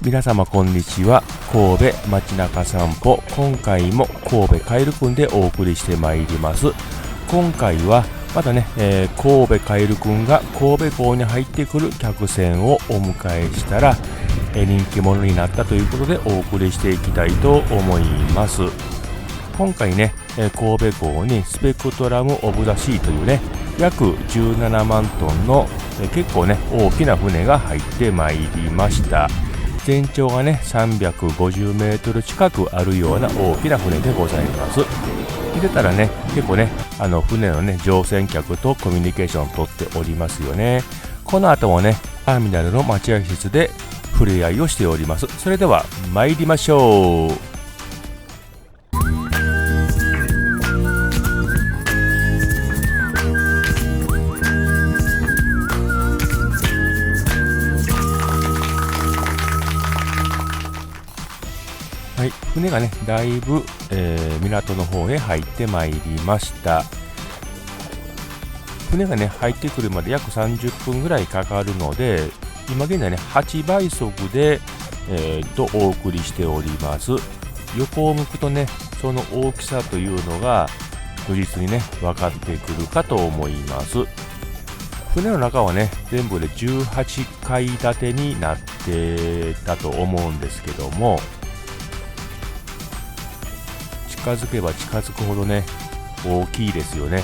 皆様こんにちは。神戸街中散歩、今回も神戸カエルくんでお送りしてまいります。今回はまたね、神戸カエルくんが神戸港に入ってくる客船をお迎えしたら、人気者になったということでお送りしていきたいと思います。今回ね、神戸港にスペクトラムオブザシーというね、約17万トンの、結構ね大きな船が入ってまいりました。全長がね350メートル近くあるような大きな船でございます。入れたらね結構ね船のね乗船客とコミュニケーションをとっておりますよね。この後もねターミナルの待合室で触れ合いをしております。それでは参りましょう。はい、船がねだいぶ、港の方へ入ってまいりました。船がね入ってくるまで約30分ぐらいかかるので、今現在ね8倍速で、お送りしております。横を向くとねその大きさというのが確実にね分かってくるかと思います。船の中はね全部で18階建てになってたと思うんですけども、近づけば近づくほどね大きいですよね。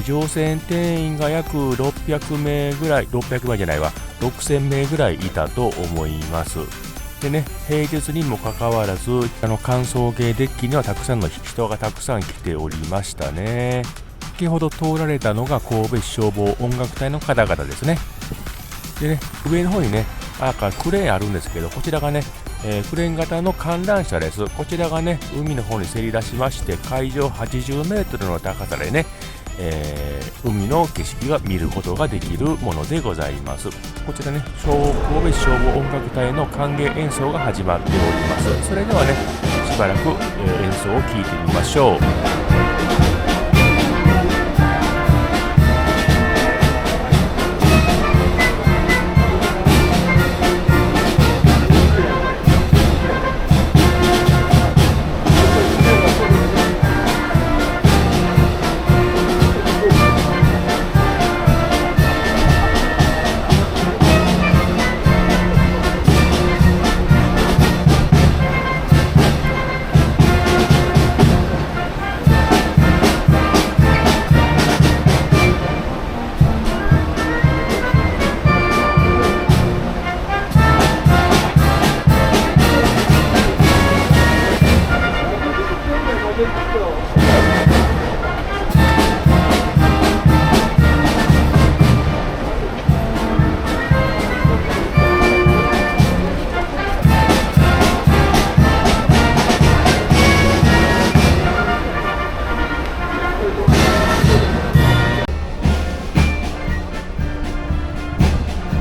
乗船定員が約600名ぐらい、600名じゃないわ、6000名ぐらいいたと思います。でね、平日にもかかわらず歓送迎デッキにはたくさんの人がたくさん来ておりましたね。先ほど通られたのが神戸市消防音楽隊の方々ですね。でね、上の方にねクレーンあるんですけど、こちらがねクレーン型の観覧車です。こちらがね海の方にせり出しまして、海上80メートルの高さでね、海の景色が見ることができるものでございます。こちらね神戸市消防音楽隊の歓迎演奏が始まっております。それではねしばらく、演奏を聴いてみましょう。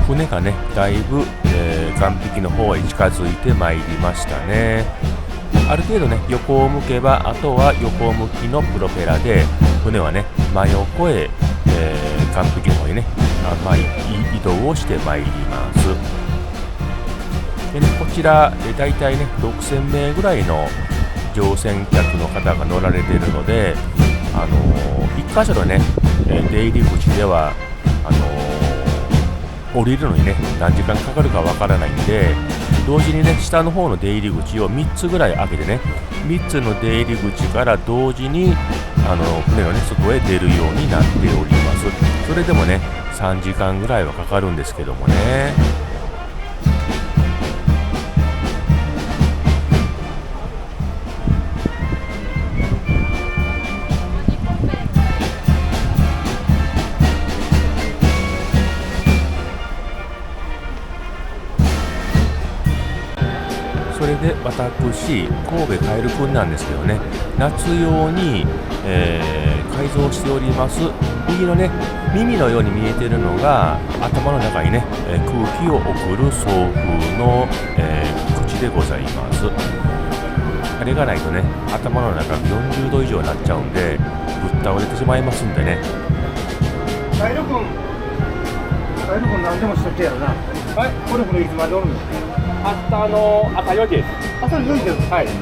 船がねだいぶ、岸壁の方へ近づいてまいりましたね。ある程度ね横を向けば、あとは横向きのプロペラで船はね真横へ、岸壁の方へね移動をしてまいります。でね、こちらだいたいね6000名ぐらいの乗船客の方が乗られているので、1箇所のね出入り口では降りるのにね何時間かかるかわからないんで、同時にね下の方の出入り口を3つぐらい開けてね、3つの出入り口から同時に船のね外へ出るようになっております。それでもね3時間ぐらいはかかるんですけどもね。それで私神戸カエルくんなんですけどね、夏用に、改造しております右のね耳のように見えているのが頭の中にね、空気を送る送風の、口でございます。あれがないとね頭の中が40度以上になっちゃうんでぶっ倒れてしまいますんでね。カエルくん何でもしとってやろな。はい、これいつまでおるんですか。明日の朝4時です。朝4時です。はい。は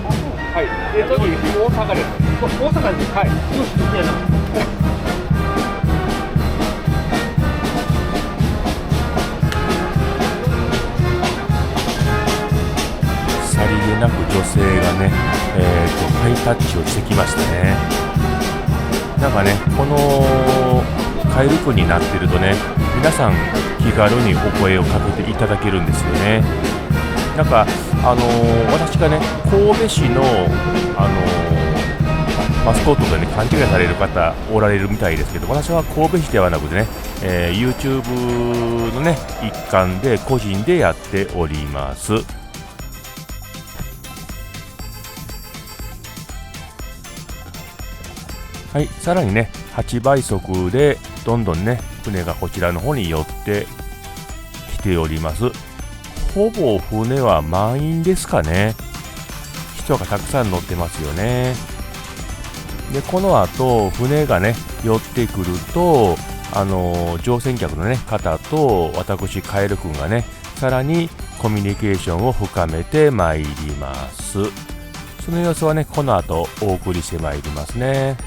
い。で、次、大阪です。大阪です。はい。よし、いやな。さりげなく女性がね、ハイタッチをしてきましたね。なんかね、このカエル君になってるとね、皆さん気軽にお声をかけていただけるんですよね。なんか、私がね、神戸市の、マスコットでね、勘違いされる方おられるみたいですけど、私は神戸市ではなくてね、YouTube のね、一環で個人でやっております。はい、さらにね、8倍速でどんどんね、船がこちらの方に寄ってきております。ほぼ船は満員ですかね。人がたくさん乗ってますよね。で、この後、船がね、寄ってくると、乗船客のね、方と私、カエル君がね、さらにコミュニケーションを深めてまいります。その様子はね、この後お送りしてまいりますね。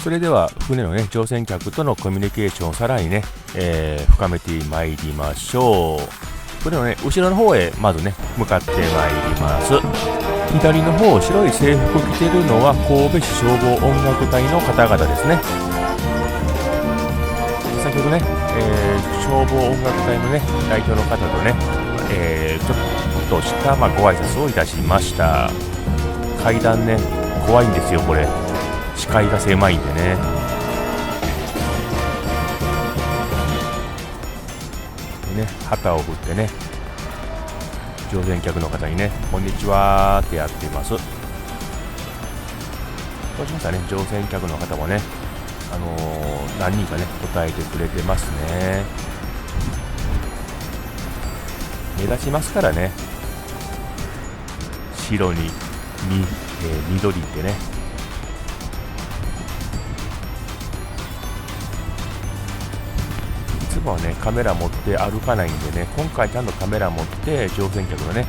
それでは船のね、乗船客とのコミュニケーションをさらにね、深めてまいりましょう。船のね、後ろの方へまずね、向かってまいります。左の方、白い制服着てるのは神戸市消防音楽隊の方々ですね。先ほどね、消防音楽隊のね、代表の方とね、ちょっとした、ご挨拶をいたしました。階段ね、怖いんですよ、これ。視界が狭いんでね。でね、旗を振ってね、乗船客の方にね、こんにちはーってやっています。そうしましたらね、乗船客の方もね、何人かね、答えてくれてますね。目立ちますからね。白に緑ってね。いつもはね、カメラ持って歩かないんでね、今回ちゃんとカメラ持って乗船客のね、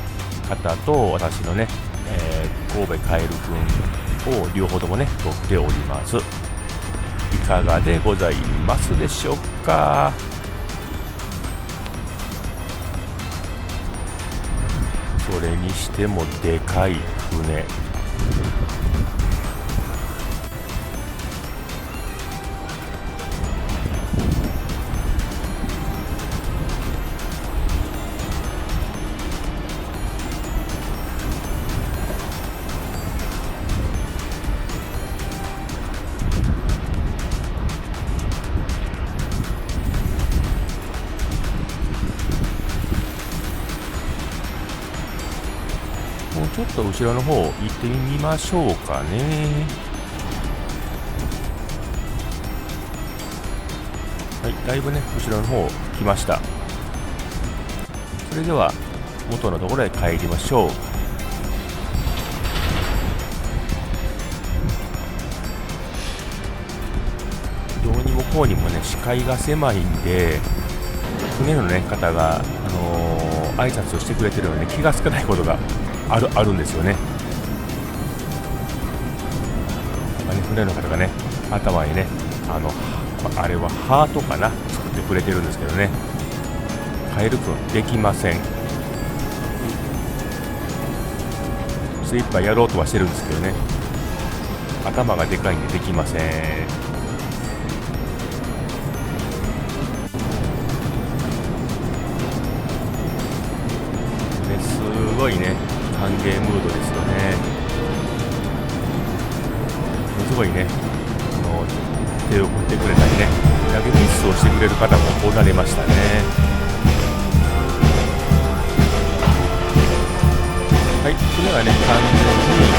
方と私のね、神戸カエルくんを両方ともね、撮っております。いかがでございますでしょうか。それにしてもでかい船。もうちょっと後ろの方行ってみましょうかね。はい、だいぶね、後ろの方来ました。それでは元のところへ帰りましょう。どうにもこうにもね、視界が狭いんで、船の、ね、方が、挨拶をしてくれてるので、ね、気がつかないことがあるんですよね。船の方がね、頭にね、あれはハートかな、作ってくれてるんですけどね。カエルくんできません。精一杯やろうとはしてるんですけどね、頭がでかいんでできません。すごいね、歓迎ムードですよね。すごいね、手を振ってくれたりね、投げミスをしてくれる方もおられましたね。はい、船がね、完全に、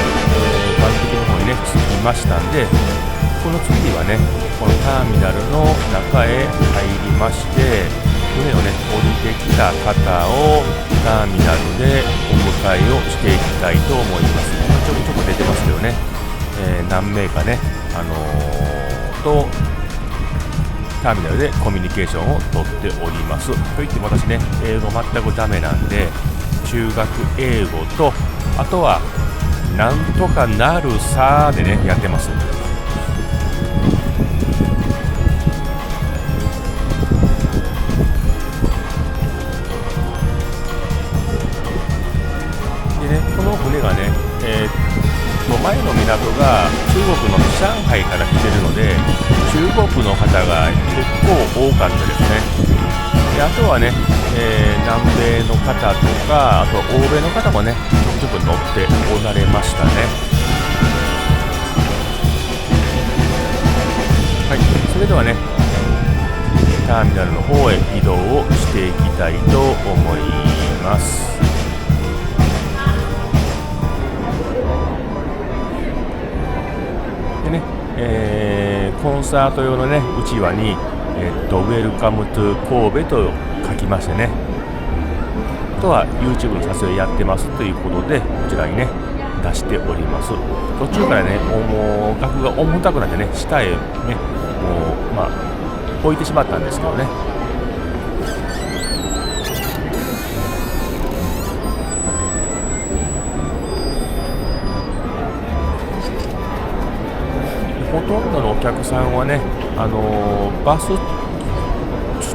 岸壁の方にね、着きましたんで、この次はね、このターミナルの中へ入りまして、船をね、降りてきた方をターミナルでお迎えをしていきたいと思います。ちょこちょこ出てますけどね、何名かね、とターミナルでコミュニケーションをとっております。といっても私ね、英語全くダメなんで、中学英語と、あとはなんとかなるさーでね、やってます。でね、この船がね、前の港が中国の上海から来てるので、中国の方が結構多かったですね。であとはね、南米の方とか、あと欧米の方もね、ちょくちょく乗っておられましたね。はい、それではね、ターミナルの方へ移動をしていきたいと思います。でね、コンサート用のね、うちわにWelcome to 神戸と書きましてね、あとは YouTube の撮影やってますということで、こちらにね、出しております。途中からね、もう額が重たくなってね、下へね、もう置いてしまったんですけどね。ほとんどのお客さんはね、バス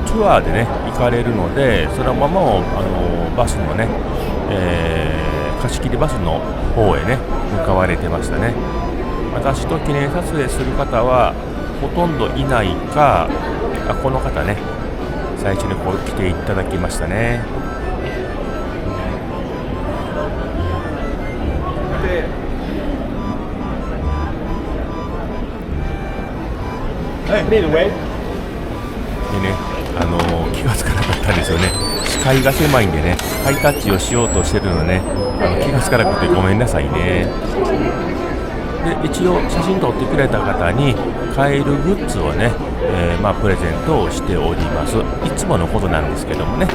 ツアーでね行かれるので、そのままをバスのね、貸し切りバスの方へね向かわれてましたね。私と記念撮影する方はほとんどいないか、この方ね、最初にこう来ていただきましたね。でね、気がつかなかったんですよね。視界が狭いんでね、ハイタッチをしようとしてるのね、気がつかなくてごめんなさいね。で一応写真撮ってくれた方に買えるグッズをね、プレゼントをしております。いつものことなんですけどもね。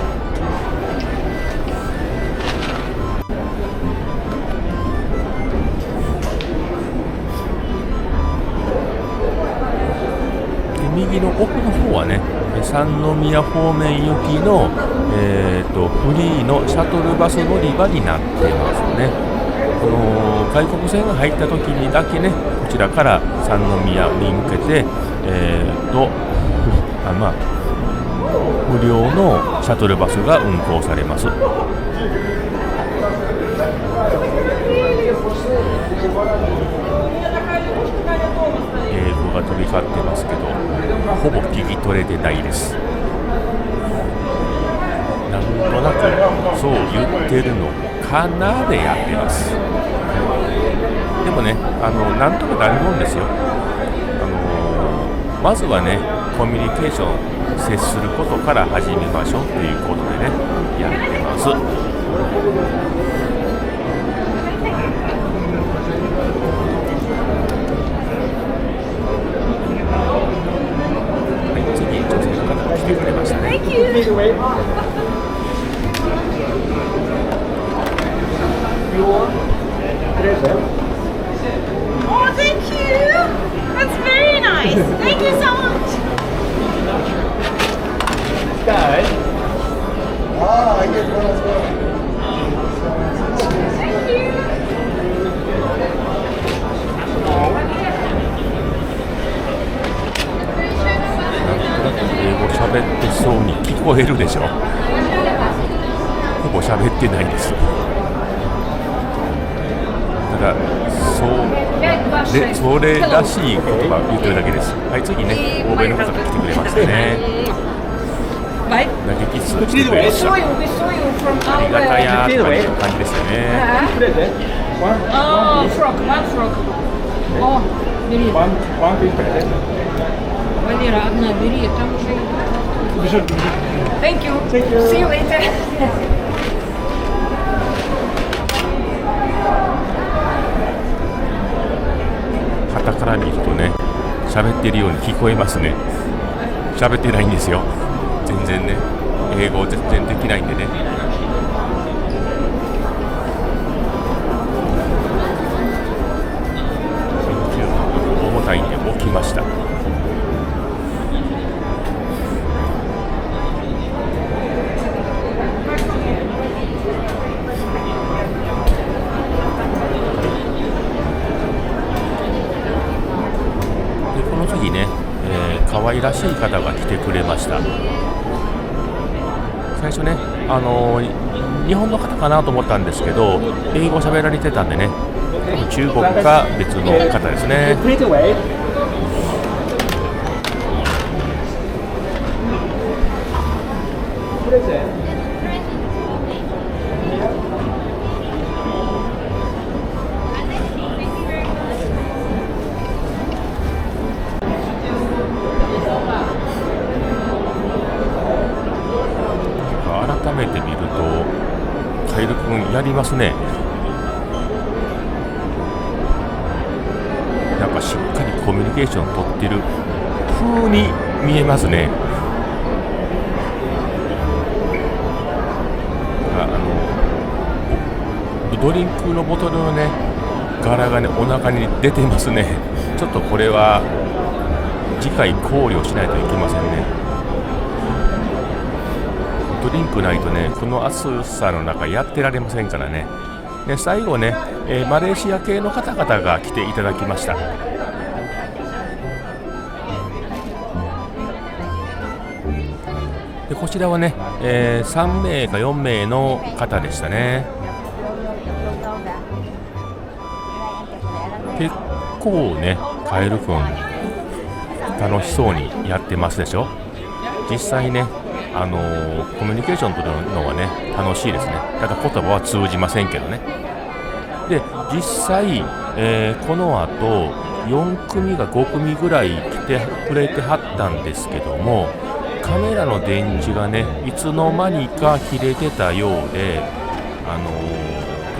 右の奥の方はね、三宮方面行きの、フリーのシャトルバス乗り場になってますね。外国船が入った時にだけね、こちらから三宮に向けて、無料のシャトルバスが運行されます。英語が飛び交ってますけど、ほぼ聞き取れてないです。なんとなくそう言ってるのかなでやってます。でもね、なんとかなるもんですよ。まずはね、コミュニケーション接することから始めましょうということでね、やってます。来てくれましたね。Oh, thank you. That's very nice. Thank you so much. Guys. I get one as well. Thank you. 英語喋ってそうに聞こえるでしょ。ほぼ喋ってないです。ただそれらしい言葉を言ってるだけです。はい、次ね、欧米の方が来てくれましたね。投げキスしてくれました。ありがたやーって感じですよね。Oh, frog, one frog. Oh, бери. Валера, одна бери, там уже... Thank you. See you later. 喋ってるように聞こえますね。喋ってないんですよ。全然ね。英語全然できないんでね。重たいんで起きました。可愛らしい方が来てくれました。最初ね、日本の方かなと思ったんですけど、英語喋られてたんでね、中国か別の方ですね。改めて見るとカエル君やりますね。なんかしっかりコミュニケーション取ってる風に見えますね。ドリンクのボトルのね柄がねお腹に出てますね。ちょっとこれは次回考慮しないといけませんね。ドリンクないとねこの暑さの中やってられませんからね。で最後ね、マレーシア系の方々が来ていただきました。でこちらはね、3名か4名の方でしたね。結構ねカエル君楽しそうにやってますでしょ。実際ねコミュニケーション取るのはね楽しいですね。ただ言葉は通じませんけどね。で実際、この後4組が5組ぐらい来てくれてはったんですけども、カメラの電池がねいつの間にか切れてたようで、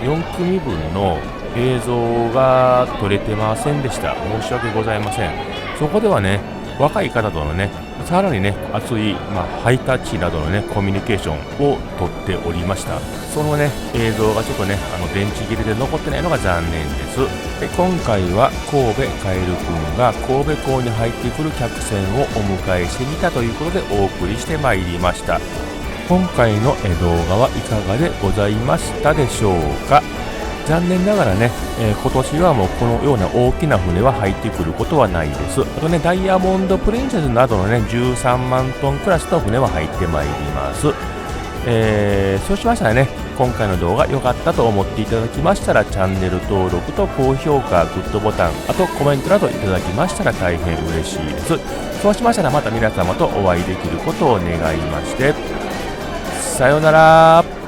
4組分の映像が撮れてませんでした。申し訳ございません。そこではね若い方とのねさらにね熱い、ハイタッチなどのねコミュニケーションをとっておりました。そのね映像がちょっとね電池切れで残ってないのが残念です。で今回は神戸カエル君が神戸港に入ってくる客船をお迎えしてみたということでお送りしてまいりました。今回の動画はいかがでございましたでしょうか。残念ながらね、今年はもうこのような大きな船は入ってくることはないです。あとねダイヤモンドプリンセスなどのね13万トンクラスの船は入ってまいります。そうしましたらね今回の動画良かったと思っていただきましたらチャンネル登録と高評価グッドボタンあとコメントなどいただきましたら大変嬉しいです。そうしましたらまた皆様とお会いできることを願いましてさようなら。